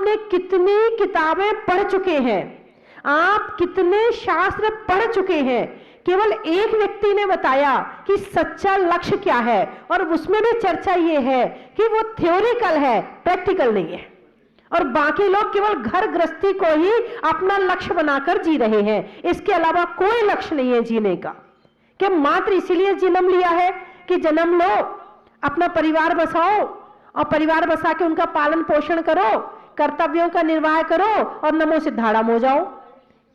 आपने कितनी किताबें पढ़ चुके हैं, आप कितने शास्त्र पढ़ चुके हैं, केवल एक व्यक्ति ने बताया कि सच्चा लक्ष्य क्या है, और उसमें भी चर्चा ये है कि वो थ्योरिकल है, प्रैक्टिकल नहीं है। और बाकी लोग केवल घर गृहस्थी को ही अपना लक्ष्य बनाकर जी रहे हैं, इसके अलावा कोई लक्ष्य नहीं है जीने का। कि मात्र इसीलिए जन्म लिया है कि जन्म लो, अपना परिवार बसाओ और परिवार बसा के उनका पालन पोषण करो, कर्तव्यों का निर्वाह करो और नमो सिद्धाड़म हो जाओ।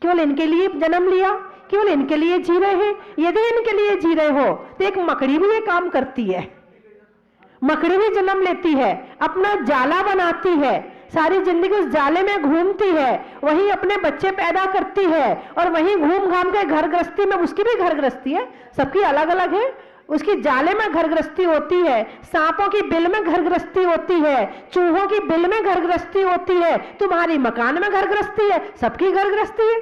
केवल इनके लिए जन्म लिया, केवल इनके लिए जी रहे हैं। यदि इनके लिए जी रहे हो तो एक मकड़ी भी ये काम करती है। मकड़ी भी जन्म लेती है, अपना जाला बनाती है, सारी जिंदगी उस जाले में घूमती है, वही अपने बच्चे पैदा करती है और वही घूम घाम के घर गृहस्थी में, उसकी भी घर गृहस्थी है, सबकी अलग अलग है। उसकी जाले में घर गृहस्थी होती है, सांपों की बिल में घर गृहस्थी होती है, चूहों की बिल में घर गृहस्थी होती है, तुम्हारी मकान में घर गृहस्थी है, सबकी घर गृहस्थी है।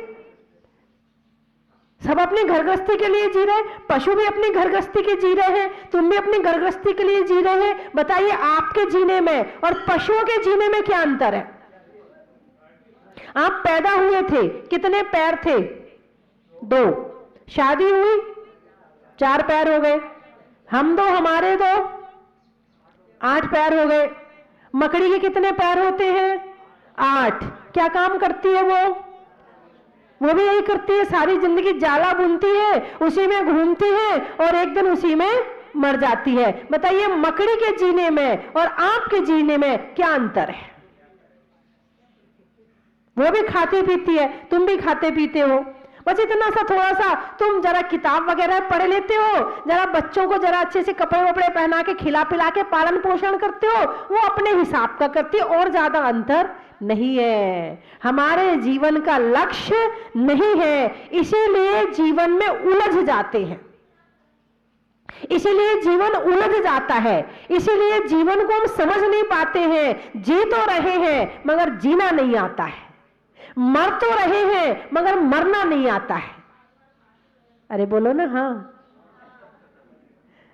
सब अपनी घर गृहस्थी के लिए जी रहे, पशु भी अपनी घर गृहस्थी के जी रहे हैं, तुम भी अपनी घर गृहस्थी के लिए जी रहे हैं। बताइए आपके जीने में और पशुओं के जीने में क्या अंतर है? आप पैदा हुए थे, कितने पैर थे? 2। शादी हुई, 4 पैर हो गए। हम 2, हमारे 2, 8 पैर हो गए। मकड़ी के कितने पैर होते हैं? 8। क्या काम करती है वो भी यही करती है, सारी जिंदगी जाला बुनती है, उसी में घूमती है और एक दिन उसी में मर जाती है। बताइए मकड़ी के जीने में और आपके जीने में क्या अंतर है? वो भी खाती पीती है, तुम भी खाते पीते हो, बस इतना सा थोड़ा सा तुम जरा किताब वगैरह पढ़ लेते हो, जरा बच्चों को जरा अच्छे से कपड़े वपड़े पहना के खिला पिला के पालन पोषण करते हो, वो अपने हिसाब का करती है, और ज्यादा अंतर नहीं है। हमारे जीवन का लक्ष्य नहीं है, इसीलिए जीवन में उलझ जाते हैं, इसीलिए जीवन उलझ जाता है, इसीलिए जीवन को हम समझ नहीं पाते हैं। जी तो रहे हैं मगर जीना नहीं आता है, मर तो रहे हैं मगर मरना नहीं आता है। अरे बोलो ना, हाँ।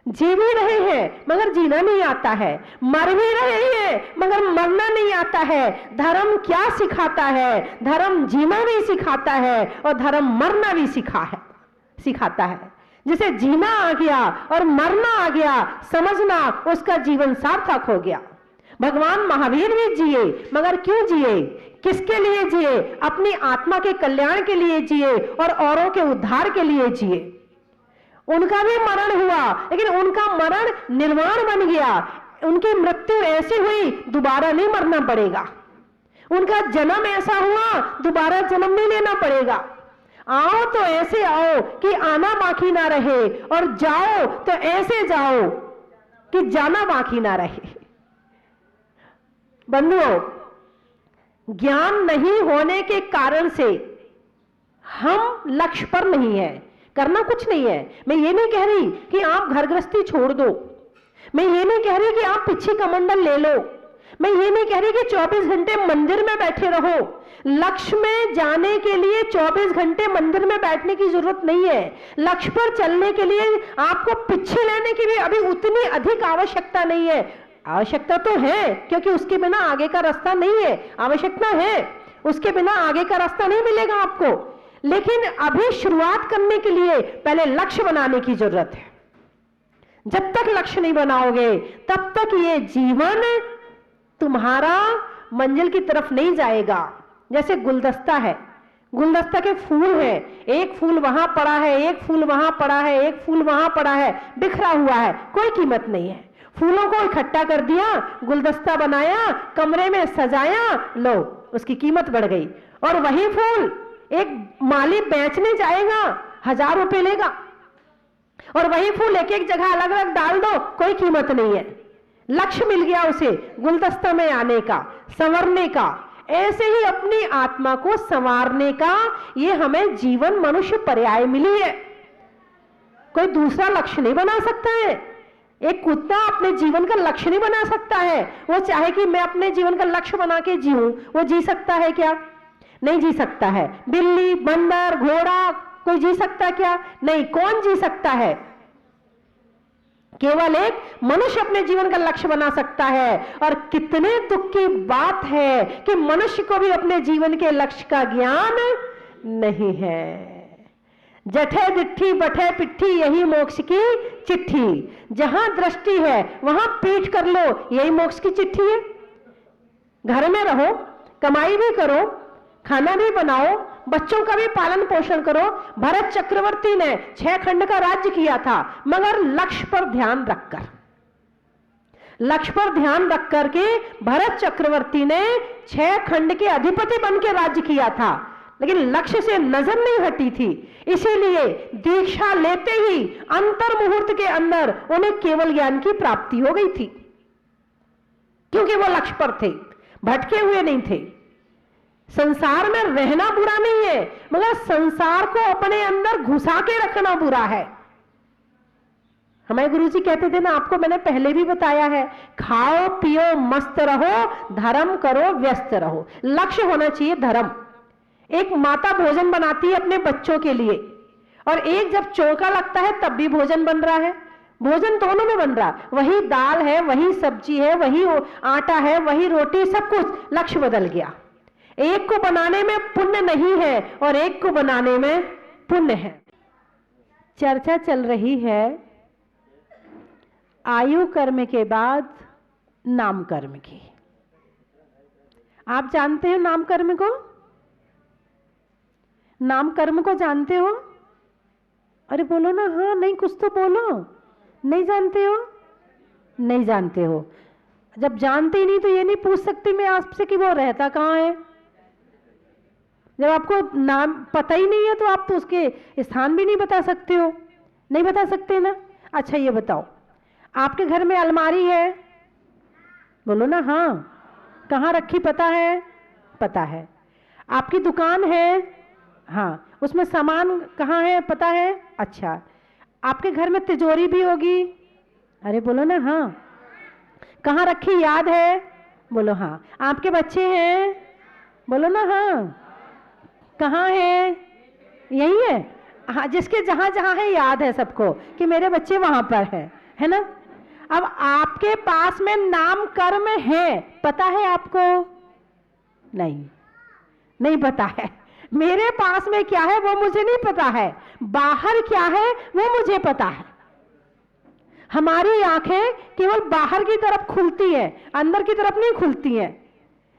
जी भी रहे हैं मगर जीना नहीं आता है, मर भी रहे हैं मगर मरना नहीं आता है। धर्म क्या सिखाता है? धर्म जीना भी सिखाता है और धर्म मरना भी सिखाता है। जिसे जीना आ गया और मरना आ गया, समझना उसका जीवन सार्थक हो गया। भगवान महावीर भी जिए, मगर क्यों जिए? किसके लिए जिए? अपनी आत्मा के कल्याण के लिए जिए और औरों के उद्धार के लिए जिए। उनका भी मरण हुआ, लेकिन उनका मरण निर्वाण बन गया। उनकी मृत्यु ऐसी हुई, दोबारा नहीं मरना पड़ेगा। उनका जन्म ऐसा हुआ, दोबारा जन्म नहीं लेना पड़ेगा। आओ तो ऐसे आओ कि आना बाकी ना रहे, और जाओ तो ऐसे जाओ कि जाना बाकी ना रहे। बंधुओं, ज्ञान नहीं होने के कारण से हम लक्ष्य पर नहीं है, करना कुछ नहीं है। मैं ये नहीं कह रही कि आप घर गृहस्थी छोड़ दो, मैं ये नहीं कह रही कि आप पिछी कमंडल ले लो, मैं ये नहीं कह रही कि 24 घंटे मंदिर में बैठे रहो। लक्ष्य में जाने के लिए 24 घंटे मंदिर में बैठने की जरूरत नहीं है। लक्ष्य पर चलने के लिए आपको पिछे लेने की भी अभी उतनी अधिक आवश्यकता नहीं है। आवश्यकता तो है, क्योंकि उसके बिना आगे का रास्ता नहीं है। आवश्यकता है, उसके बिना आगे का रास्ता नहीं मिलेगा आपको। लेकिन अभी शुरुआत करने के लिए पहले लक्ष्य बनाने की जरूरत है। जब तक लक्ष्य नहीं बनाओगे तब तक ये जीवन तुम्हारा मंजिल की तरफ नहीं जाएगा। जैसे गुलदस्ता है, गुलदस्ता के फूल है, एक फूल वहां पड़ा है, एक फूल वहां पड़ा है, एक फूल वहां पड़ा है, बिखरा हुआ है, कोई कीमत नहीं है। फूलों को इकट्ठा कर दिया, गुलदस्ता बनाया, कमरे में सजाया, लो उसकी कीमत बढ़ गई। और वही फूल एक माली बेचने जाएगा, 1000 रुपए लेगा, और वही फूल एक एक जगह अलग अलग डाल दो, कोई कीमत नहीं है। लक्ष्य मिल गया उसे गुलदस्ता में आने का, संवरने का। ऐसे ही अपनी आत्मा को संवारने का ये हमें जीवन मनुष्य पर्याय मिली है। कोई दूसरा लक्ष्य नहीं बना सकता है। एक कुत्ता अपने जीवन का लक्ष्य नहीं बना सकता है। वो चाहे कि मैं अपने जीवन का लक्ष्य बना के जीऊं, वो जी सकता है क्या? नहीं जी सकता है। बिल्ली, बंदर, घोड़ा, कोई जी सकता क्या? नहीं। कौन जी सकता है? केवल एक मनुष्य अपने जीवन का लक्ष्य बना सकता है। और कितने दुख की बात है कि मनुष्य को भी अपने जीवन के लक्ष्य का ज्ञान नहीं है। जठे दिट्ठी बठे पिट्ठी, यही मोक्ष की चिट्ठी। जहां दृष्टि है वहां पीठ कर लो, यही मोक्ष की चिट्ठी है। घर में रहो, कमाई भी करो, खाना भी बनाओ, बच्चों का भी पालन पोषण करो। भरत चक्रवर्ती ने 6 खंड का राज्य किया था, मगर लक्ष्य पर ध्यान रखकर, लक्ष्य पर ध्यान रख करके भरत चक्रवर्ती ने 6 खंड के अधिपति बन के राज्य किया था, लेकिन लक्ष्य से नजर नहीं हटी थी। इसीलिए दीक्षा लेते ही अंतर मुहूर्त के अंदर उन्हें केवल ज्ञान की प्राप्ति हो गई थी, क्योंकि वो लक्ष्य पर थे, भटके हुए नहीं थे। संसार में रहना बुरा नहीं है, मगर संसार को अपने अंदर घुसा के रखना बुरा है। हमारे गुरुजी कहते थे ना, आपको मैंने पहले भी बताया है, खाओ पियो मस्त रहो, धर्म करो व्यस्त रहो। लक्ष्य होना चाहिए धर्म। एक माता भोजन बनाती है अपने बच्चों के लिए, और एक जब चौका लगता है तब भी भोजन बन रहा है। भोजन दोनों में बन रहा, वही दाल है, वही सब्जी है, वही आटा है, वही रोटी, सब कुछ। लक्ष्य बदल गया। एक को बनाने में पुण्य नहीं है और एक को बनाने में पुण्य है। चर्चा चल रही है आयु कर्म के बाद नाम कर्म की। आप जानते हो नाम कर्म को? नाम कर्म को जानते हो? अरे बोलो ना, हाँ नहीं, कुछ तो बोलो। नहीं जानते हो? नहीं जानते हो। जब जानते ही नहीं तो ये नहीं पूछ सकती मैं आपसे कि वो रहता कहाँ है। जब आपको नाम पता ही नहीं है तो आप तो उसके स्थान भी नहीं बता सकते हो। नहीं बता सकते ना? अच्छा ये बताओ, आपके घर में अलमारी है? बोलो ना हाँ। कहाँ रखी पता है? पता है। आपकी दुकान है? हाँ। उसमें सामान कहाँ है पता है? अच्छा। आपके घर में तिजोरी भी होगी? अरे बोलो ना हाँ। कहाँ रखी याद है? बोलो हाँ। आपके बच्चे हैं? बोलो ना हाँ। कहाँ है? यही है? हाँ, जिसके जहाँ जहाँ है याद है सबको कि मेरे बच्चे वहाँ पर है ना? अब आपके पास में नाम कर्म है, पता है आपको? नहीं, नहीं पता है। मेरे पास में क्या है वो मुझे नहीं पता है, बाहर क्या है वो मुझे पता है। हमारी आंखें केवल बाहर की तरफ खुलती है, अंदर की तरफ नहीं खुलती है।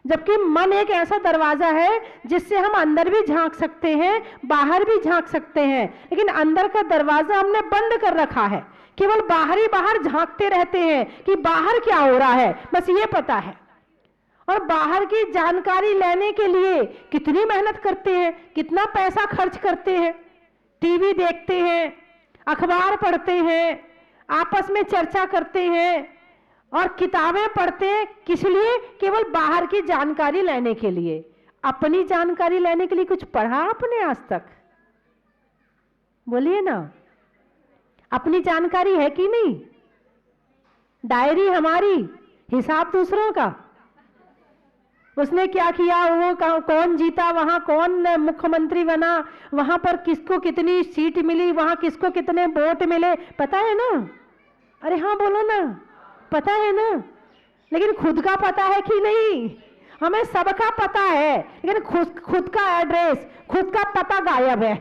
जबकि मन एक ऐसा दरवाजा है जिससे हम अंदर भी झांक सकते हैं, बाहर भी झांक सकते हैं, लेकिन अंदर का दरवाजा हमने बंद कर रखा है। केवल बाहर ही बाहर झांकते रहते हैं कि बाहर क्या हो रहा है, बस ये पता है। और बाहर की जानकारी लेने के लिए कितनी मेहनत करते हैं, कितना पैसा खर्च करते हैं। टीवी देखते हैं, अखबार पढ़ते हैं, आपस में चर्चा करते हैं और किताबें पढ़ते हैं। किस लिए? केवल बाहर की जानकारी लेने के लिए। अपनी जानकारी लेने के लिए कुछ पढ़ा आपने आज तक? बोलिए ना। अपनी जानकारी है कि नहीं? डायरी हमारी, हिसाब दूसरों का। उसने क्या किया, वो कौन जीता, वहां कौन मुख्यमंत्री बना, वहां पर किसको कितनी सीट मिली, वहां किसको कितने वोट मिले, पता है ना? अरे हाँ बोलो ना, पता है ना? लेकिन खुद का पता है कि नहीं? हमें सबका पता है, लेकिन खुद का एड्रेस, खुद का पता गायब है।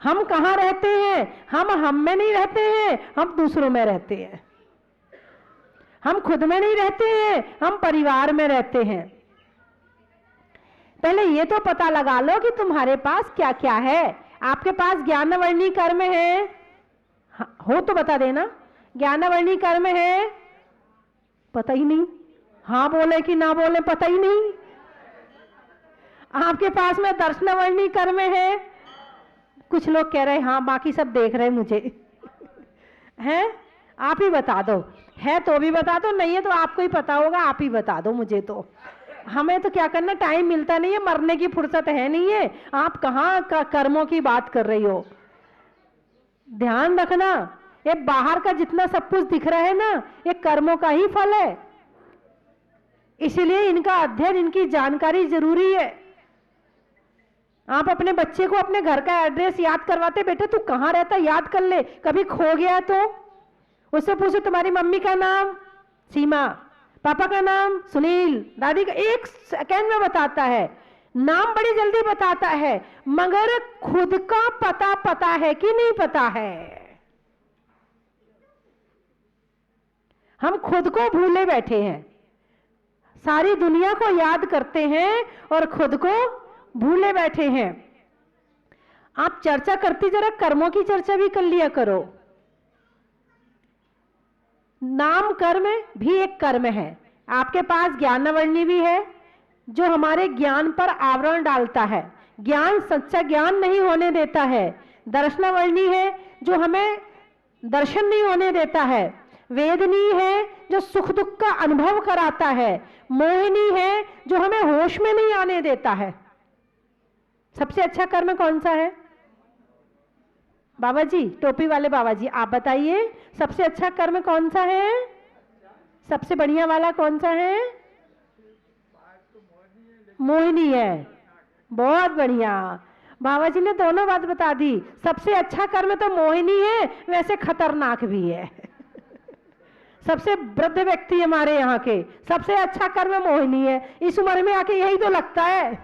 हम कहाँ रहते हैं? हम में नहीं रहते हैं, हम दूसरों में रहते हैं। हम खुद में नहीं रहते हैं, हम परिवार में रहते हैं। पहले ये तो पता लगा लो कि तुम्हारे पास क्या क्या है। आपके पास ज्ञानवर्णी कर्म है? हो तो बता देना। ज्ञानवर्णी कर्म है? पता ही नहीं। हाँ बोले कि ना बोले पता ही नहीं। आपके पास में दर्शनवर्णी कर्म है? कुछ लोग कह रहे हाँ, बाकी सब देख रहे मुझे। हैं? आप ही बता दो। है तो भी बता दो, नहीं है तो आपको ही पता होगा, आप ही बता दो मुझे। तो हमें तो क्या करना, टाइम मिलता नहीं है, मरने की फुर्सत है नहीं है। आप कहाँ कर्मों की बात कर रही हो? ध्यान रखना, ये बाहर का जितना सब कुछ दिख रहा है ना, ये कर्मों का ही फल है। इसलिए इनका अध्ययन, इनकी जानकारी जरूरी है। आप अपने बच्चे को अपने घर का एड्रेस याद करवाते, बेटे तू कहाँ रहता याद कर ले, कभी खो गया तो उससे पूछो तुम्हारी मम्मी का नाम सीमा, पापा का नाम सुनील, दादी का, एक सेकंड में बताता है, नाम बड़ी जल्दी बताता है, मगर खुद का पता है कि नहीं पता है? हम खुद को भूले बैठे हैं, सारी दुनिया को याद करते हैं और खुद को भूले बैठे हैं। आप चर्चा करती जरा कर्मों की चर्चा भी कर लिया करो। नाम कर्म भी एक कर्म है। आपके पास ज्ञानावरणी भी है जो हमारे ज्ञान पर आवरण डालता है, ज्ञान सच्चा ज्ञान नहीं होने देता है। दर्शनावरणी है जो हमें दर्शन नहीं होने देता है। वेदनी है जो सुख दुख का अनुभव कराता है। मोहिनी है जो हमें होश में नहीं आने देता है। सबसे अच्छा कर्म कौन सा है? बाबा जी, टोपी वाले बाबा जी, आप बताइए सबसे अच्छा कर्म कौन सा है? सबसे बढ़िया वाला कौन सा है? मोहिनी है। बहुत बढ़िया, बाबा जी ने दोनों बात बता दी। सबसे अच्छा कर्म तो मोहिनी है, वैसे खतरनाक भी है। सबसे वृद्ध व्यक्ति हमारे यहाँ के, सबसे अच्छा कर्म मोहिनी है। इस उम्र में आके यही तो लगता है,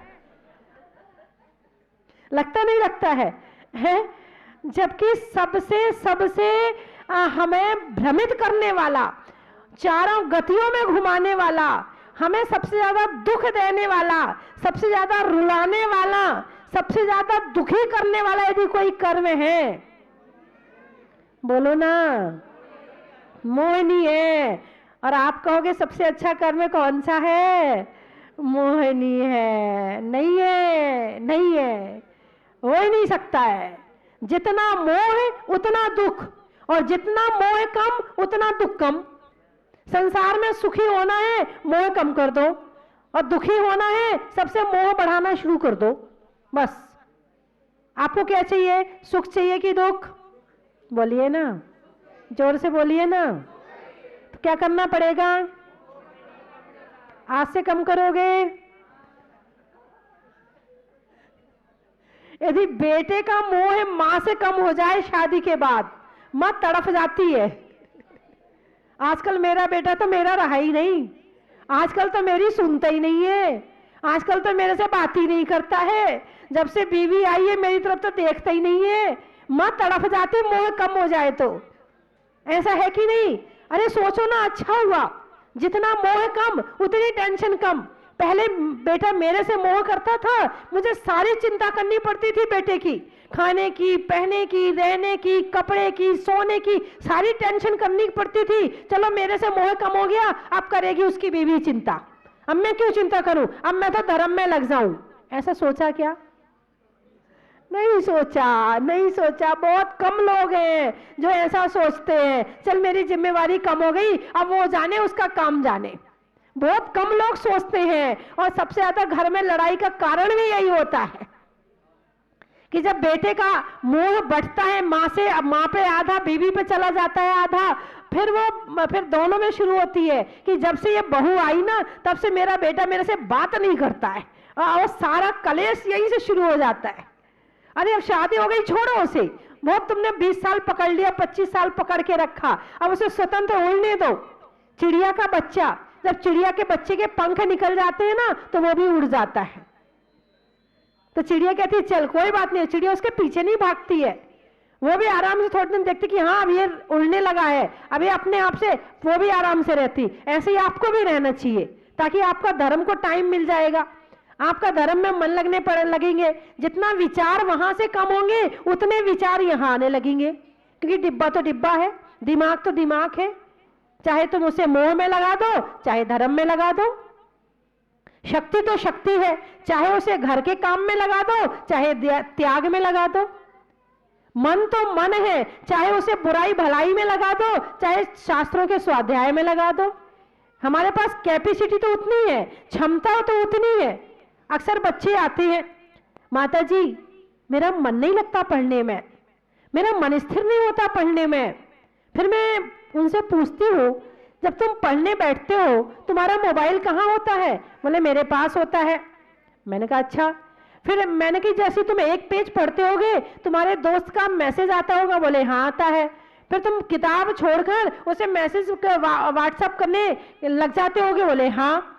लगता नहीं लगता है? जबकि सबसे हमें भ्रमित करने वाला, चारों गतियों में घुमाने वाला, हमें सबसे ज्यादा दुख देने वाला, सबसे ज्यादा रुलाने वाला, सबसे ज्यादा दुखी करने वाला यदि कोई कर्म है, बोलो ना, मोहिनी है। और आप कहोगे सबसे अच्छा कर्म कौन सा है? मोहिनी है। नहीं है, नहीं है, हो ही नहीं सकता है। जितना मोह उतना दुख, और जितना मोह कम उतना दुख कम। संसार में सुखी होना है, मोह कम कर दो, और दुखी होना है, सबसे मोह बढ़ाना शुरू कर दो। बस आपको क्या चाहिए? सुख चाहिए कि दुख? बोलिए ना, जोर से बोलिए ना। तो क्या करना पड़ेगा? आज से कम करोगे? यदि बेटे का मोह मां से कम हो जाए शादी के बाद, मां तड़फ जाती है। आजकल मेरा बेटा तो मेरा रहा ही नहीं, आजकल तो मेरी सुनता ही नहीं है, आजकल तो मेरे से बात ही नहीं करता है, जब से बीवी आई है मेरी तरफ तो देखता ही नहीं है। मां तड़फ जाती मोह कम हो जाए तो। ऐसा है कि नहीं? अरे सोचो ना, अच्छा हुआ, जितना मोह कम उतनी टेंशन कम। पहले बेटा मेरे से मोह करता था, मुझे सारी चिंता करनी पड़ती थी बेटे की, खाने की, पहने की, रहने की, कपड़े की, सोने की, सारी टेंशन करनी पड़ती थी। चलो मेरे से मोह कम हो गया, अब करेगी उसकी बीवी चिंता, अब मैं क्यों चिंता करूं, अब मैं तो धर्म में लग जाऊं। ऐसा सोचा क्या? नहीं सोचा, नहीं सोचा। बहुत कम लोग हैं जो ऐसा सोचते हैं, चल मेरी जिम्मेवारी कम हो गई, अब वो जाने उसका काम जाने। बहुत कम लोग सोचते हैं, और सबसे ज्यादा घर में लड़ाई का कारण भी यही होता है कि जब बेटे का मोह बढ़ता है माँ से, अब माँ पे आधा, बीवी पे चला जाता है आधा, फिर दोनों में शुरू होती है कि जब से ये बहू आई ना, तब से मेरा बेटा मेरे से बात नहीं करता है, और सारा कलेश यहीं से शुरू हो जाता है। अरे अब शादी हो गई, छोड़ो उसे, बहुत तुमने 20 साल पकड़ लिया, 25 साल पकड़ के रखा, अब उसे स्वतंत्र उड़ने दो। चिड़िया का बच्चा, जब चिड़िया के बच्चे के पंख निकल जाते हैं ना, तो वो भी उड़ जाता है। तो चिड़िया कहती है चल कोई बात नहीं, चिड़िया उसके पीछे नहीं भागती है, वो भी आराम से थोड़े दिन देखती कि हाँ अब ये उड़ने लगा है, अब ये अपने आप से, वो भी आराम से रहती। ऐसे ही आपको भी रहना चाहिए, ताकि आपका धर्म को टाइम मिल जाएगा, आपका धर्म में मन लगेंगे। जितना विचार वहां से कम होंगे, उतने विचार यहाँ आने लगेंगे, क्योंकि डिब्बा तो डिब्बा है, दिमाग तो दिमाग है। चाहे तुम उसे मोह में लगा दो, चाहे धर्म में लगा दो। शक्ति तो शक्ति है, चाहे उसे घर के काम में लगा दो, चाहे त्याग में लगा दो। मन तो मन है, चाहे उसे बुराई भलाई में लगा दो, चाहे शास्त्रों के स्वाध्याय में लगा दो। हमारे पास कैपेसिटी तो उतनी है, क्षमता तो उतनी है। अक्सर बच्चे आते हैं, माता जी मेरा मन नहीं लगता पढ़ने में, मेरा मन स्थिर नहीं होता पढ़ने में। फिर मैं उनसे पूछती हूँ, जब तुम पढ़ने बैठते हो तुम्हारा मोबाइल कहाँ होता है? बोले मेरे पास होता है। मैंने कहा अच्छा। फिर मैंने कहा जैसे तुम एक पेज पढ़ते होगे, तुम्हारे दोस्त का मैसेज आता होगा? बोले हाँ आता है। फिर तुम किताब छोड़कर उसे मैसेज व्हाट्सएप करने लग जाते होगे, बोले हाँ।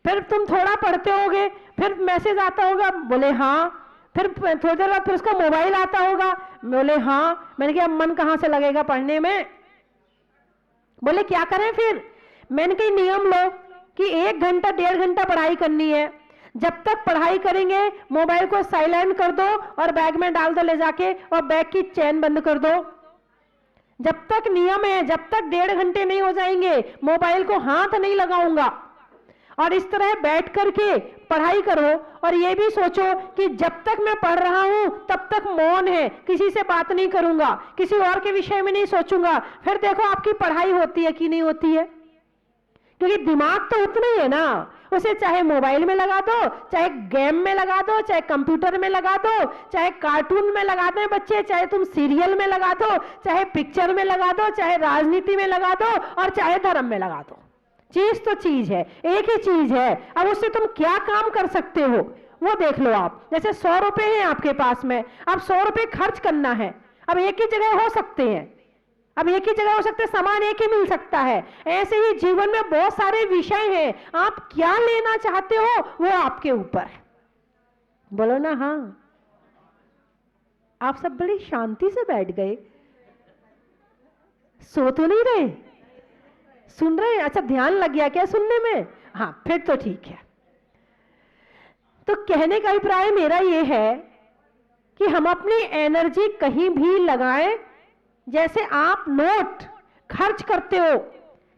फिर तुम थोड़ा पढ़ते होगे, फिर मैसेज आता होगा, बोले हाँ। फिर थोड़ी देर बाद फिर उसका मोबाइल आता होगा, बोले हाँ। मैंने कहा मन कहाँ से लगेगा पढ़ने में? बोले क्या करें फिर? मैंने कहा नियम लो कि 1 घंटा 1.5 घंटा पढ़ाई करनी है। जब तक पढ़ाई करेंगे मोबाइल को साइलेंट कर दो और बैग में डाल दो ले जाके, और बैग की चेन बंद कर दो। जब तक नियम है, जब तक 1.5 घंटे नहीं हो जाएंगे मोबाइल को हाथ नहीं लगाऊंगा। और इस तरह बैठ करके पढ़ाई करो, और ये भी सोचो कि जब तक मैं पढ़ रहा हूं तब तक मौन है, किसी से बात नहीं करूंगा, किसी और के विषय में नहीं सोचूंगा। फिर देखो आपकी पढ़ाई होती है कि नहीं होती है, क्योंकि दिमाग तो उतना ही है ना। उसे चाहे मोबाइल में लगा दो, चाहे गेम में लगा दो, चाहे कंप्यूटर में लगा दो, चाहे कार्टून में लगा दो बच्चे, चाहे तुम सीरियल में लगा दो, चाहे पिक्चर में लगा दो, चाहे राजनीति में लगा दो, और चाहे धर्म में लगा दो। चीज तो चीज है, एक ही चीज है। अब उससे तुम क्या काम कर सकते हो वो देख लो आप। जैसे 100 रुपए हैं आपके पास में, अब 100 रुपए खर्च करना है। अब एक ही जगह हो सकते हैं, अब एक ही जगह हो सकते हैं, सामान एक ही मिल सकता है। ऐसे ही जीवन में बहुत सारे विषय हैं, आप क्या लेना चाहते हो वो आपके ऊपर है। बोलो ना हाँ। आप सब बड़ी शांति से बैठ गए, सो तो नहीं रहे, सुन रहे हैं? अच्छा, ध्यान लग गया क्या सुनने में? हाँ, फिर तो ठीक है। तो कहने का अभिप्राय मेरा ये है कि हम अपनी एनर्जी कहीं भी लगाएं। जैसे आप नोट खर्च करते हो,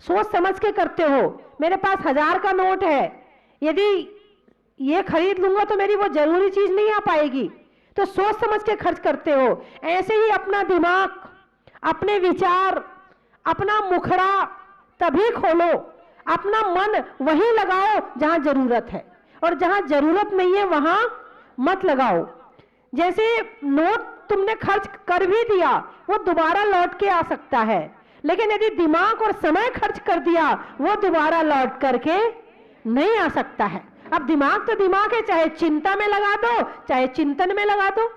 सोच समझ के करते हो। मेरे पास 1000 का नोट है, यदि ये खरीद लूंगा तो मेरी वो जरूरी चीज नहीं आ पाएगी, तो सोच समझ के खर्च करते हो। ऐसे ही अपना दिमाग, अपने विचार, अपना मुखड़ा तभी खोलो, अपना मन वहीं लगाओ जहां जरूरत है, और जहां जरूरत नहीं है वहां मत लगाओ। जैसे नोट तुमने खर्च कर भी दिया, वो दोबारा लौट के आ सकता है, लेकिन यदि दिमाग और समय खर्च कर दिया वो दोबारा लौट करके नहीं आ सकता है। अब दिमाग तो दिमाग है, चाहे चिंता में लगा दो चाहे चिंतन में लगा दो।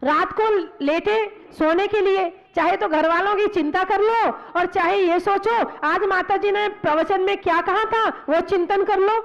रात को लेटे सोने के लिए चाहे तो घर वालों की चिंता कर लो, और चाहे ये सोचो आज माता जी ने प्रवचन में क्या कहा था वो चिंतन कर लो।